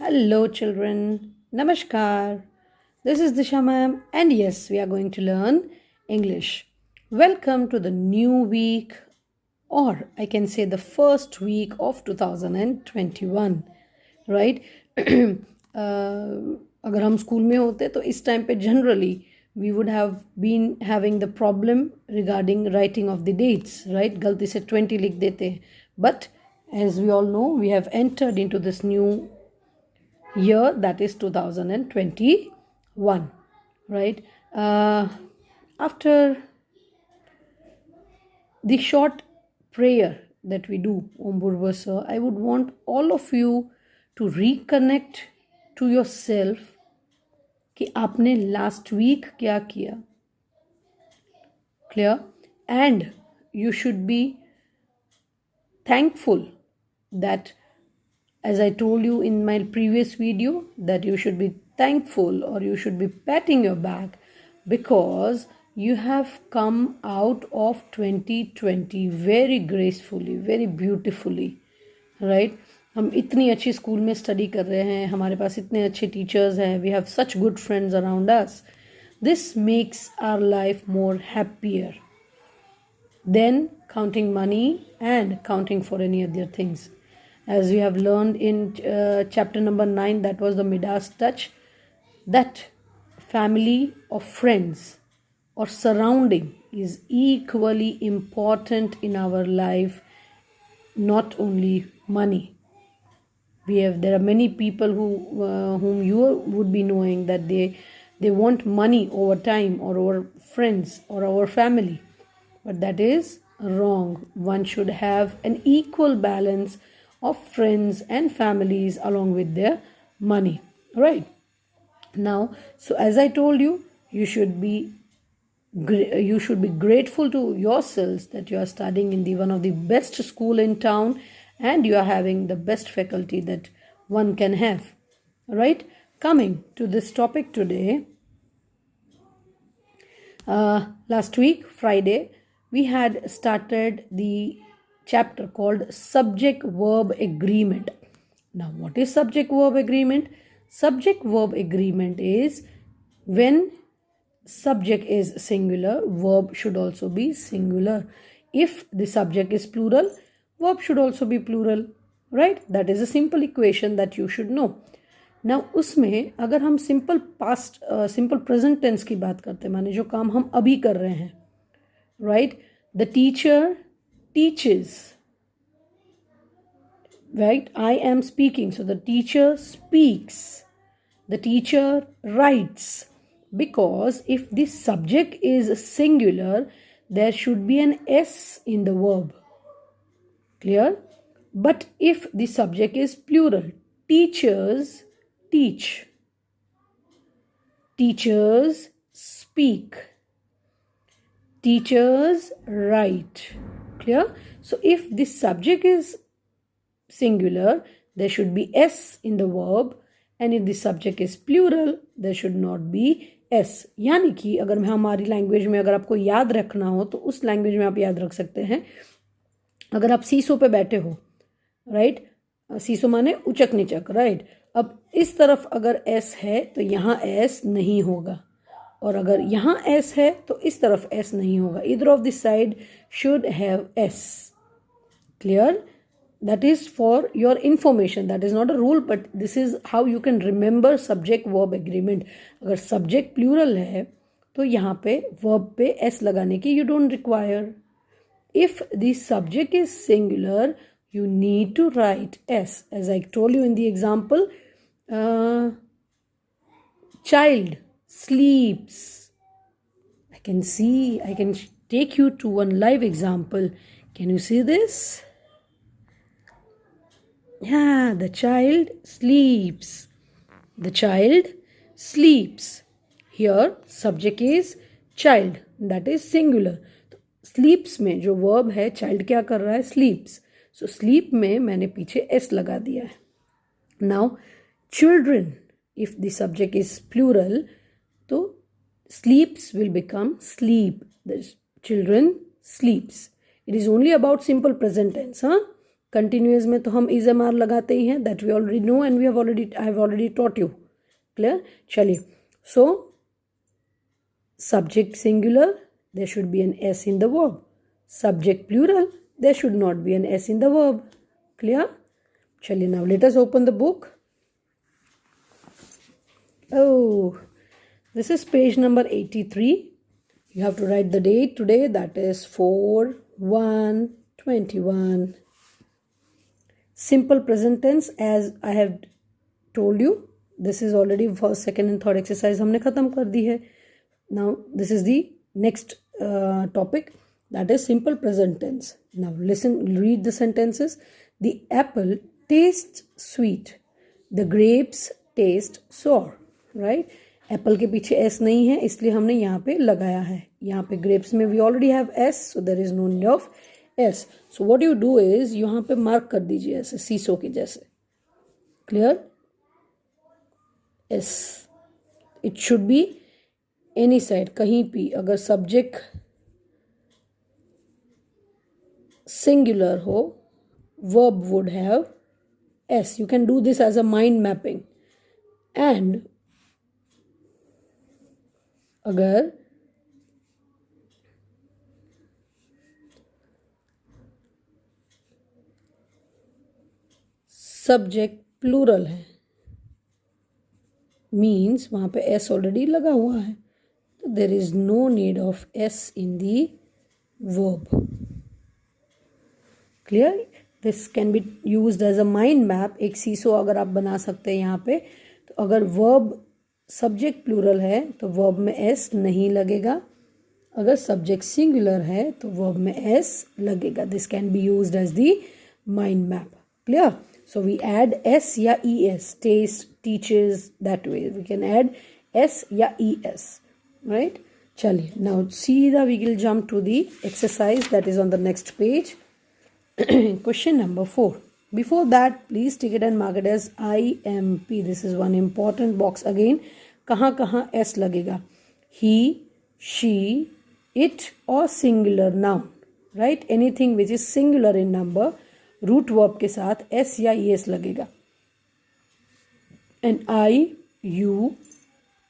Hello, children. Namaskar. This is Disha ma'am, and yes, we are going to learn English. Welcome to the new week, or I can say the first week of 2021, right? अगर हम school में होते तो इस time पे generally we would have been having the problem regarding writing of the dates, right? गलती से 20 लिख देते हैं. But as we all know, we have entered into this new year, that is 2021, right? After the short prayer that we do, Om Bhurva Sir, I would want all of you to reconnect to yourself कि आपने last week क्या किया. Clear? And you should be thankful that, as I told you in my previous video, that you should be thankful or you should be patting your back because you have come out of 2020 very gracefully, very beautifully, right? हम इतनी अच्छी school में study कर रहे हैं, हमारे पास इतने अच्छे टीचर्स हैं, we have such good friends around us. This makes our life more happier than counting money and counting for any other things. As we have learned in chapter number 9, that was the Midas touch, that family or friends or surrounding is equally important in our life, not only money. There are many people whom you would be knowing that they want money over time or over friends or over family, but that is wrong. One should have an equal balance of friends and families along with their money, right? Now, so as I told you, you should be grateful to yourselves that you are studying in one of the best school in town and you are having the best faculty that one can have, right? Coming to this topic today, last week Friday we had started the chapter called subject verb agreement. Now, what is subject verb agreement? Subject verb agreement is when subject is singular, verb should also be singular. If the subject is plural, verb should also be plural, right? That is a simple equation that you should know. Now, उसमें अगर हम simple past, simple present tense की बात करते हैं, माने जो काम हम अभी कर रहे हैं, right? The teacher teaches, right? I am speaking, so the teacher speaks. The teacher writes. Because if the subject is singular, there should be an S in the verb. Clear? But if the subject is plural, teachers teach, teachers speak, teachers write. Clear? So if the subject is singular, there should be S in the verb, and if the subject is plural, there should not be S. यानी कि अगर मैं हमारी language में अगर आपको याद रखना हो तो उस लैंग्वेज में आप याद रख सकते हैं. अगर आप सीसो पे बैठे हो, राइट? सीसो माने उचक निचक, राइट? अब इस तरफ अगर S है तो यहाँ S नहीं होगा, और अगर यहाँ S है तो इस तरफ S नहीं होगा. Either of the side should have S. Clear? That is for your information. That is not a rule, but this is how you can remember subject verb agreement. अगर subject plural है तो यहाँ पे verb पे S लगाने की you don't require. If the subject is singular, you need to write S. As I told you in the example, child sleeps. I can take you to one live example. Can you see this? Yeah, the child sleeps. The child sleeps. Here, subject is child. That is singular. Sleeps में जो verb है, child क्या कर रहा है? Sleeps. So, sleep में मैंने पीछे S लगा दिया है. Now, children. If the subject is plural, तो sleeps will become sleep. The children sleeps. It is only about simple present tense, huh? Continuous में तो हम इज एम आर लगाते ही हैं, that we already know and I have already taught you. Clear? चलिए, so subject singular, there should be an s in the verb. Subject plural, there should not be an s in the verb. Clear? Chaliye, now let us open the book. Oh, this is page number 83. You have to write the date today, that is 4/1/21. Simple present tense, as I have told you, this is already first, second and third exercise हमने खत्म कर दी है. Now this is the next topic, that is simple present tense. Now listen, read the sentences. The apple tastes sweet, the grapes taste sour. Right? Apple के पीछे s नहीं है, इसलिए हमने यहाँ पे लगाया है. यहाँ पे grapes में we already have s, so there is no need of s. So what you do is यहाँ पे mark कर दीजिए ऐसे सीसो के जैसे. Clear? s. It should be any side, कहीं भी. अगर सब्जेक्ट सिंगुलर हो, verb would have s. You can do this as a mind mapping. And अगर सब्जेक्ट प्लूरल है, मीन्स वहां पे एस ऑलरेडी लगा हुआ है, there is no need of s in the verb. Clear? This can be used as a mind map. एक सीसो अगर आप बना सकते हैं यहाँ पे. तो अगर verb subject plural है तो verb में s नहीं लगेगा. अगर subject singular है तो verb में s लगेगा. This can be used as the mind map. Clear? So we add s या es. Taste, teaches, that way. We can add s या es. Right? Chaliye, now सीधा we will jump to the exercise that is on the next page. Question number 4. Before that, please take it and mark it as IMP. This is one important box again. कहाँ कहाँ s लगेगा? He, she, it or singular noun. Right? Anything which is singular in number, root verb के साथ s या es लगेगा. And I, you,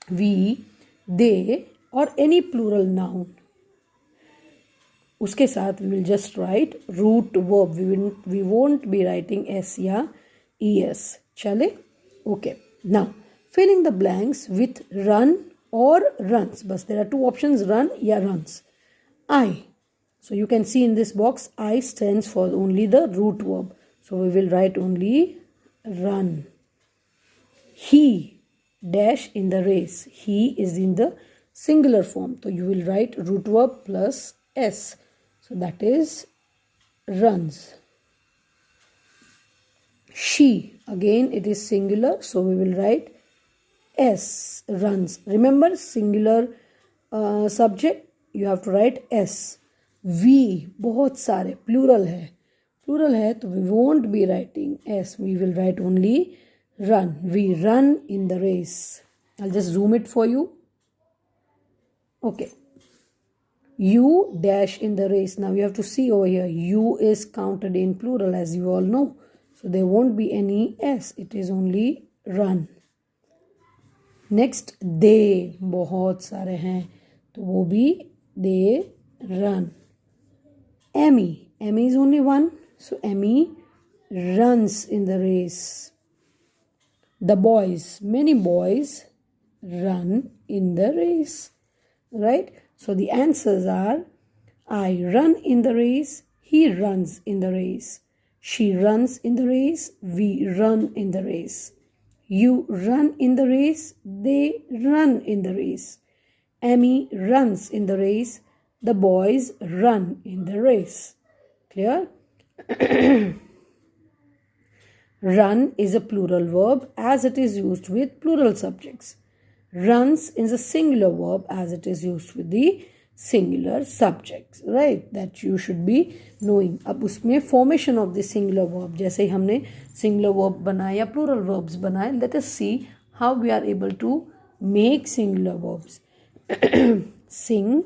we, they or any plural noun, उसके साथ we will just write root verb. We won't be writing s या es. चले? Okay. Now fill in the blanks with run or runs. बस there are two options, run या runs. I. So you can see in this box I stands for only the root verb. So we will write only run. He dash in the race. He is in the singular form. So you will write root verb plus s. So that is runs. She, again it is singular. So we will write s, runs. Remember, singular subject, you have to write s. We, बहुत सारे, plural है. Plural है तो we won't be writing s. We will write only run. We run in the race. I'll just zoom it for you. Okay. You dash in the race. Now you have to see over here. You is counted in plural, as you all know. So there won't be any s. It is only run. Next, they. बहुत सारे हैं तो वो भी they run. Emmy. Emmy is only one. So Emmy runs in the race. The boys. Many boys run in the race. Right? So the answers are I run in the race. He runs in the race. She runs in the race. We run in the race. You run in the race. They run in the race. Emmy runs in the race. The boys run in the race. Clear? Run is a plural verb as it is used with plural subjects. Runs is a singular verb as it is used with the singular subjects. Right? That you should be knowing. अब उसमें formation of the singular verb, जैसे ही हमने singular verb बनाया या plural verbs बनाए, let us see how we are able to make singular verbs. Sing,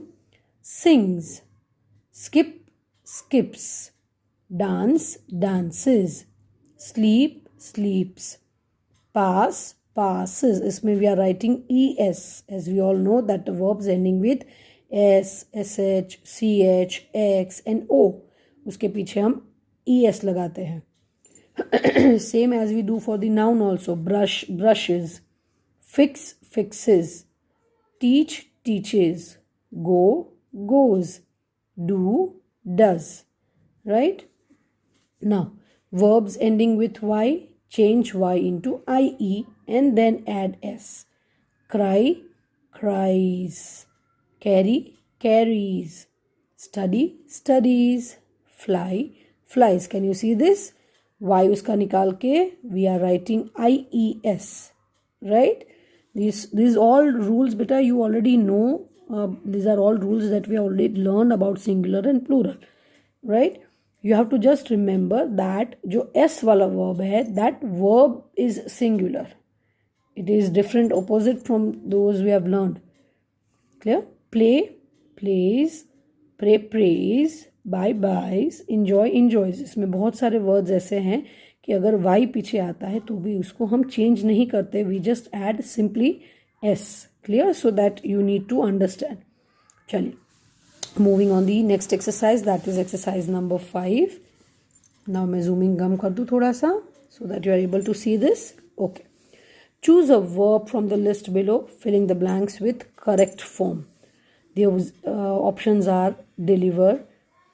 sings. Skip, skips. dance, dances, sleep, sleeps, pass, passes. इसमें we are writing es, as we all know that the verbs ending with s, sh, ch, x and o, उसके पीछे हम es लगाते हैं. Same as we do for the noun also. Brush, brushes, fix, fixes, teach, teaches, go, goes, do, does. Right? Now, verbs ending with y, change y into ie and then add s. Cry, cries. Carry, carries. Study, studies. Fly, flies. Can you see this? Y uska nikal ke we are writing ies. Right? These all rules, beta, you already know. These are all rules that we already learned about singular and plural. Right? You have to just remember that जो s वाला verb है, that verb is singular. It is different, opposite from those we have learned. Clear? Play, plays, pray, prays, buy, buys, enjoy, enjoys. इसमें बहुत सारे words ऐसे हैं कि अगर y पीछे आता है तो भी उसको हम change नहीं करते. We just add simply s. Clear? So that you need to understand. चलिए. Moving on the next exercise, that is exercise number 5. Now मैं zooming कम कर दूँ थोड़ा सा so that you are able to see this. Okay. Choose a verb from the list below, filling the blanks with correct form. The options are deliver,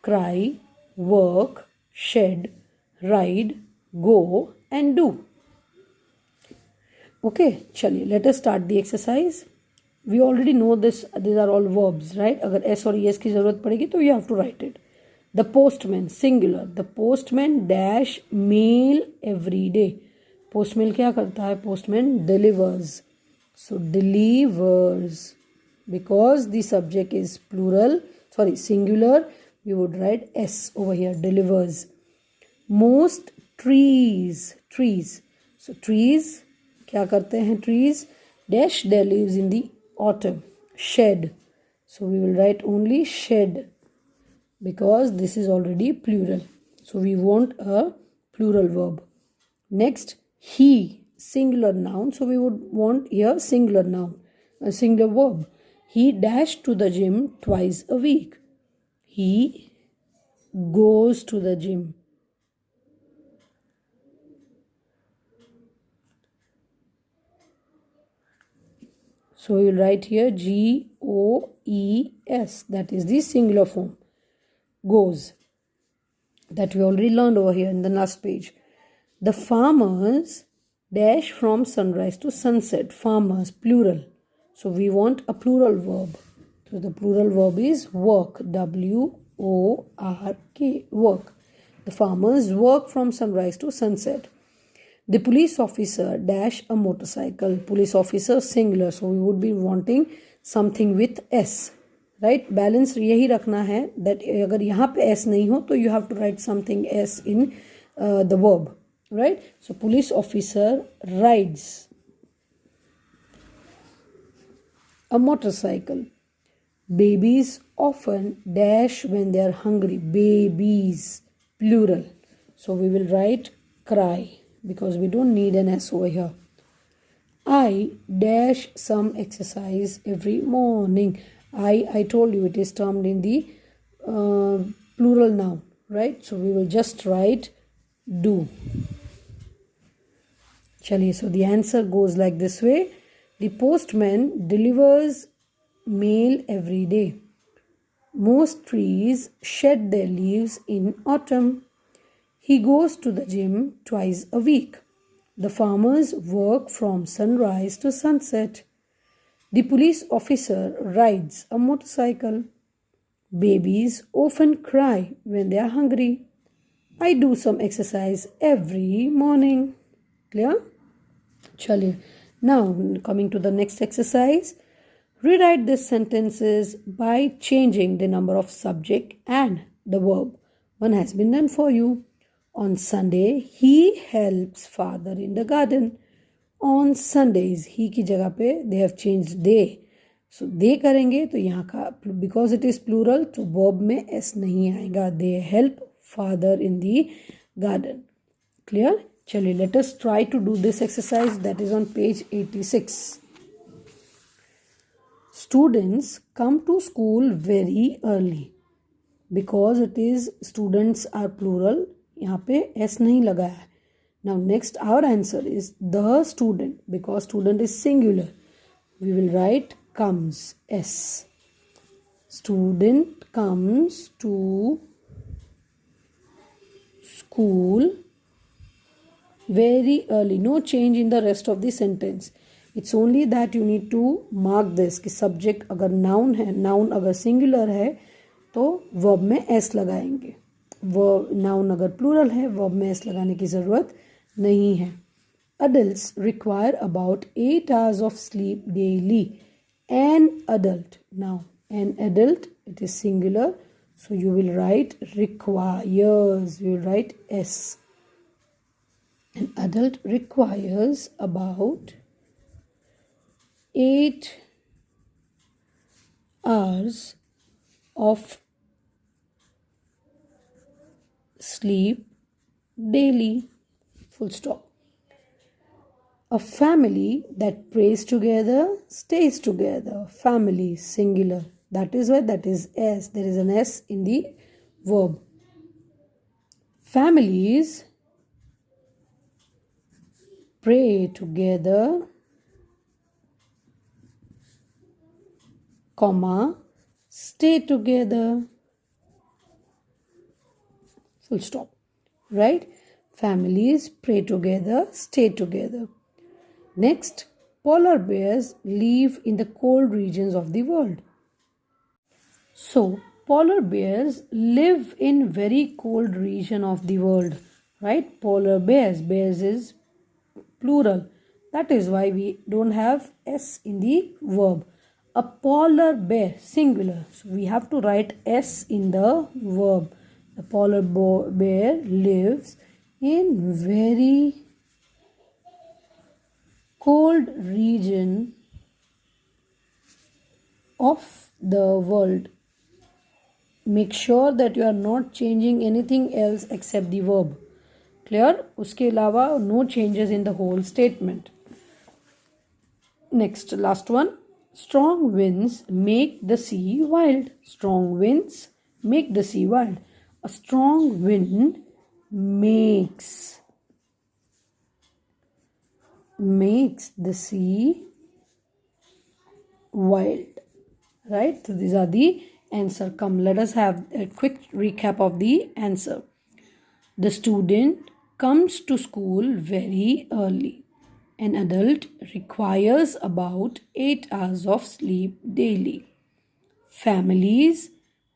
cry, work, shed, ride, go and do. Okay, chaliye, let us start the exercise. We already know this, these are all verbs, right? अगर s और es की ज़रूरत पड़ेगी तो you have to write it. The postman, singular. The postman dash mail every day. Postman क्या करता है? Postman delivers. So delivers. Because the subject is plural, sorry, singular, we would write s over here. Delivers. Most trees, trees. So trees क्या करते हैं? Trees dash their leaves in the autumn. Shed. So we will write only shed because this is already plural. So we want a plural verb. Next, he, singular noun. So we would want here singular noun, a singular verb. He dashed to the gym twice a week. He goes to the gym. So we will write here G-O-E-S. That is the singular form. Goes. That we already learned over here in the last page. The farmers dash from sunrise to sunset. Farmers, plural. So we want a plural verb. So the plural verb is work. W-O-R-K. Work. The farmers work from sunrise to sunset. The police officer dash a motorcycle. Police officer singular. So we would be wanting something with S. Right? Balance यही रखना है that अगर यहाँ पे S नहीं हो तो you have to write something S in the verb. Right? So police officer rides a motorcycle. Babies often dash when they are hungry. Babies, plural. So we will write cry, because we don't need an S over here. I dash some exercise every morning. I told you it is termed in the plural noun, right? So we will just write do. Chaliye, so the answer goes like this way. The postman delivers mail every day. Most trees shed their leaves in autumn. He goes to the gym twice a week. The farmers work from sunrise to sunset. The police officer rides a motorcycle. Babies often cry when they are hungry. I do some exercise every morning. Clear? Chaliye. Now, coming to the next exercise. Rewrite these sentences by changing the number of subject and the verb. One has been done for you. On Sunday, he helps father in the garden. On Sundays, he की जगह पे they have changed they. So they करेंगे तो यहाँ का because it is plural तो verb में s नहीं आएगा. They help father in the garden. Clear? Chaliye, let us try to do this exercise that is on page 86. Students come to school very early. Because it is students are plural, यहाँ पे s नहीं लगाया है. Now next our answer is the student, because student is singular. We will write comes, s. Student comes to school very early. No change in the rest of the sentence. It's only that you need to mark this कि subject अगर noun है, noun अगर singular है तो verb में s लगाएंगे. Noun अगर plural है, verb में s लगाने की ज़रूरत नहीं है. Adults require about 8 hours of sleep daily. An adult. Now, an adult, it is singular. So you will write requires. You will write s. An adult requires about 8 hours of sleep daily. Full stop. A family that prays together stays together. Family, singular. That is why that is s. There is an s in the verb. Families pray together, comma, stay together. Full stop. Right? Families pray together, stay together. Next, polar bears live in the cold regions of the world. So, polar bears live in very cold region of the world. Right? Polar bears. Bears is plural. That is why we don't have s in the verb. A polar bear, singular. So, we have to write s in the verb. The polar bear lives in very cold region of the world. Make sure that you are not changing anything else except the verb. Clear? उसके अलावा no changes in the whole statement. Next, last one. Strong winds make the sea wild. Strong winds make the sea wild. A strong wind makes the sea wild. Right? So these are the answer. Come, let us have a quick recap of the answer. The student comes to school very early. An adult requires about 8 hours of sleep daily. Families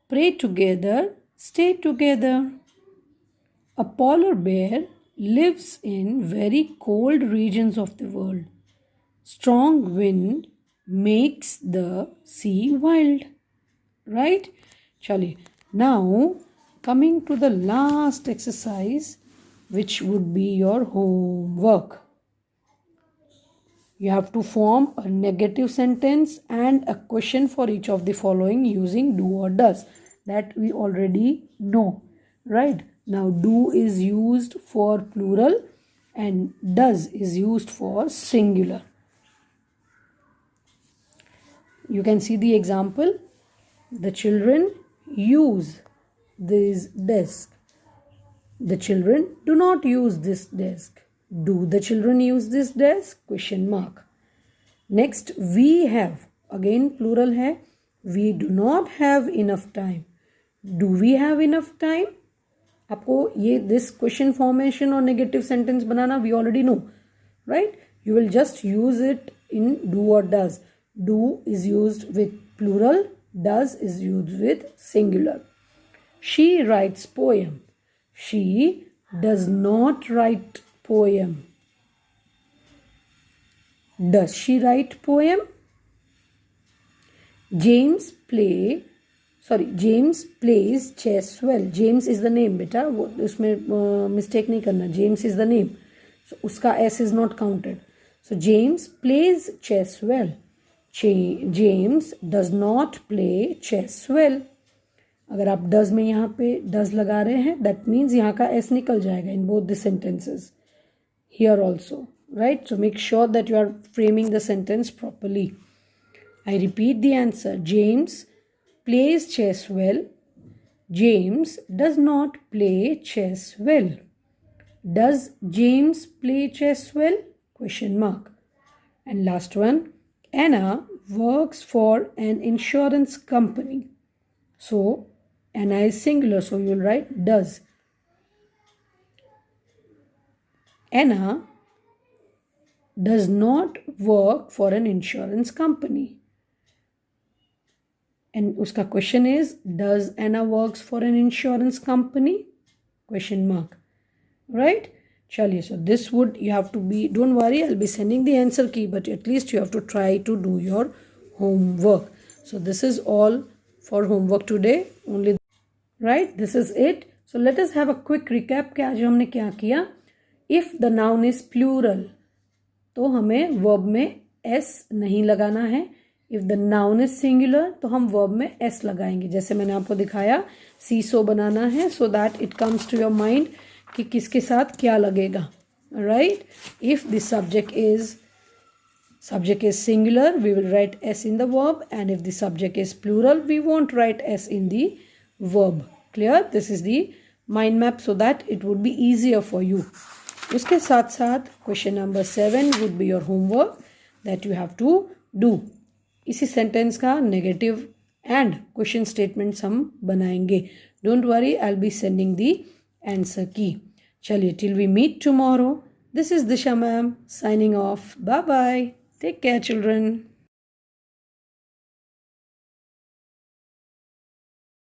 pray together, stay together. A polar bear lives in very cold regions of the world. Strong wind makes the sea wild. Right? Chali. Now, coming to the last exercise, which would be your homework. You have to form a negative sentence and a question for each of the following using do or does. That we already know. Right? Now, do is used for plural and does is used for singular. You can see the example. The children use this desk. The children do not use this desk. Do the children use this desk? Question mark. Next, we have. Again, plural hai. We do not have enough time. Do we have enough time? आपको ये this question formation और negative sentence banana we already know. Right? You will just use it in do or does. Do is used with plural. Does is used with singular. She writes poem. She does not write poem. Does she write poem? James plays chess well. James is the name, beta. उसमें mistake नहीं करना. James is the name. So उसका S is not counted. So James plays chess well. James does not play chess well. अगर आप does में यहाँ पे does लगा रहे हैं, दैट मीन्स यहाँ का एस निकल जाएगा in both the sentences, here also, right? So make sure that you are framing the sentence properly. I repeat the answer. James plays chess well. James does not play chess well. Does James play chess well? Question mark. And last one. Anna works for an insurance company. So Anna is singular, so you will write does. Anna does not work for an insurance company. And uska question is, does Anna works for an insurance company? Question mark. Right? Chaliye, so this would, you have to be, don't worry, I'll be sending the answer key, but at least you have to try to do your homework. So this is all for homework today. Only, right? This is it. So let us have a quick recap कि आज हमने क्या किया. If the noun is plural, तो हमें verb में s नहीं लगाना है. If the noun is singular तो हम वर्ब में एस लगाएंगे, जैसे मैंने आपको दिखाया सीसो बनाना है, so that it comes to your mind कि किसके साथ क्या लगेगा, right? If the subject is singular we will write s in the verb, and if the subject is plural we won't write s in the verb. Clear? This is the mind map so that it would be easier for you. उसके साथ साथ question number 7 would be your homework that you have to do. इसी sentence का negative and question statements हम बनाएंगे. Don't worry, I will be sending the answer key. चलिए, till we meet tomorrow, this is Disha ma'am signing off. Bye bye, take care children.